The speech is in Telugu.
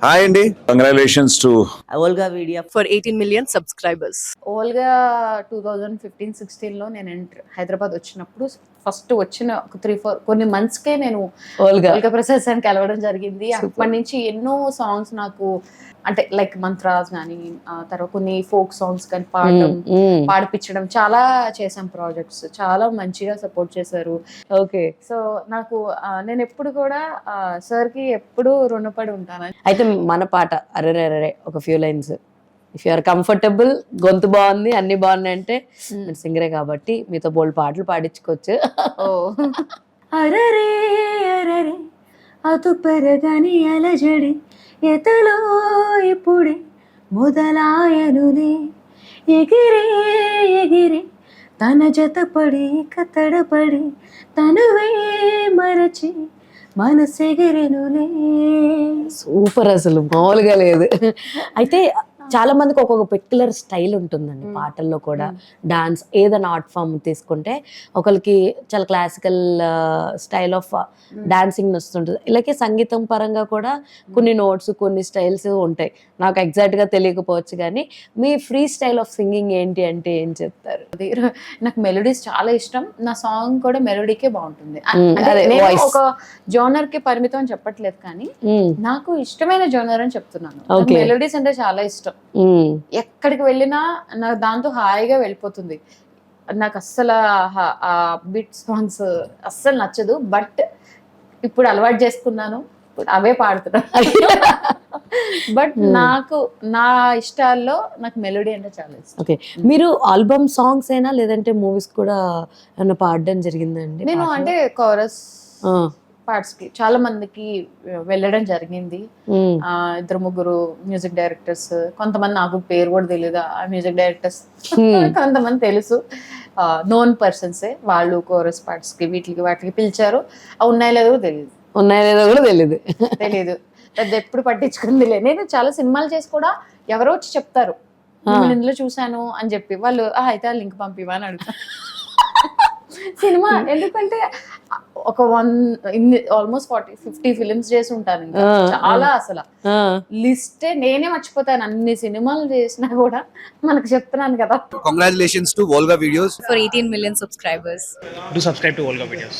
హాయ్ అండి, congratulations to Olga Media for 18 million subscribers. Olga 2015-16 లో నేను హైదరాబాద్ వచ్చినప్పుడు ఫస్ట్ వచ్చిన ఒక 3-4 కొన్ని మంత్స్కే నేను Olga. ఓల్గా ప్రసాద్ సార్ని కలవడం జరిగింది. అప్పటి నుంచి ఎన్నో సాంగ్స్ నాకు అంటే లైక్ మంత్రాస్ కానీ తర్వాత కొన్ని ఫోక్ సాంగ్స్ కానీ పాడిపించడం చాలా చేసాం. ప్రాజెక్ట్స్ చాలా మంచిగా సపోర్ట్ చేశారు. ఓకే. సో నాకు నేను ఎప్పుడు కూడా సార్కి ఎప్పుడు రుణపడి ఉంటాను. అయితే మన పాట అరే ఒక few lines if you're comfortable, గొంతు బాగుంది, అన్ని బాగున్నాయి అంటే మీరు సింగరే కాబట్టి మీతో బోల్డ్ పాటలు పాడించుకోవచ్చు. ఓ అరరే అరరే అతు పెరగని అలజడి ఎతలో ఇప్పుడే మొదలాయనులే ఎగిరే ఎగిరే తన జతపడి కతడపడి తనువే మరచి మనసెగిరెనులే. సూపర్, అసలు మామూలుగా లేదు. అయితే చాలా మందికి ఒక్కొక్క పర్టికులర్ స్టైల్ ఉంటుందండి పాటల్లో కూడా. డాన్స్ ఏదైనా ఆర్ట్ ఫామ్ తీసుకుంటే ఒకరికి చాలా క్లాసికల్ స్టైల్ ఆఫ్ డాన్సింగ్ వస్తుంటుంది. ఇలాగే సంగీతం పరంగా కూడా కొన్ని నోట్స్, కొన్ని స్టైల్స్ ఉంటాయి. నాకు ఎగ్జాక్ట్గా తెలియకపోవచ్చు, కానీ మీ ఫ్రీ స్టైల్ ఆఫ్ సింగింగ్ ఏంటి అంటే ఏం చెప్తారు? నాకు మెలోడీస్ చాలా ఇష్టం. నా సాంగ్ కూడా మెలోడీకే బాగుంటుంది. ఒక జోనర్ కి పరిమితం అని చెప్పట్లేదు, కానీ నాకు ఇష్టమైన జోనర్ అని చెప్తున్నాను. మెలోడీస్ అంటే చాలా ఇష్టం. ఎక్కడికి వెళ్ళినా నాకు దాంతో హాయిగా వెళ్ళిపోతుంది. నాకు అస్సలు ఆ బీట్ సాంగ్స్ అస్సలు నచ్చదు. బట్ ఇప్పుడు అలవాటు చేసుకున్నాను, అవే పాడుతున్నాను. బట్ నాకు నా ఇష్టాల్లో నాకు మెలోడీ అంటే చాలా ఇష్టం. ఓకే. మీరు ఆల్బమ్ సాంగ్స్ అయినా లేదంటే మూవీస్ కూడా ఏమైనా పాడడం జరిగిందండి? నేను అంటే కోరస్ పార్ట్స్ కి చాలా మందికి వెళ్ళడం జరిగింది. 2-3 మ్యూజిక్ డైరెక్టర్స్, కొంతమంది నాకు పేరు కూడా తెలియదు ఆ మ్యూజిక్ డైరెక్టర్స్, కొంతమంది తెలుసు నోన్ పర్సన్సే. వాళ్ళు కోరస్ పార్ట్స్ కి వాటికి పిలిచారు. ఉన్నాయో లేదో తెలియదు కూడా తెలీదు. పెద్ద ఎప్పుడు పట్టించుకుందిలే. నేను చాలా సినిమాలు చేసి కూడా ఎవరో వచ్చి చెప్తారు నేను ఇందులో చూసాను అని చెప్పి, వాళ్ళు అయితే ఆ లింక్ పంపివా అని అడుగుతారు. సినిమా ఎందుకంటే ఒక ఆల్మోస్ట్ 40-50 ఫిలిమ్స్ చేసి ఉంటాను. చాలా అసలు లిస్టే నేనే మర్చిపోతాను. అన్ని సినిమాలు చేసినా కూడా మనకు చెప్తున్నాను కదా. Congratulations to Volga Videos For 18 million subscribers. Do subscribe to Volga Videos.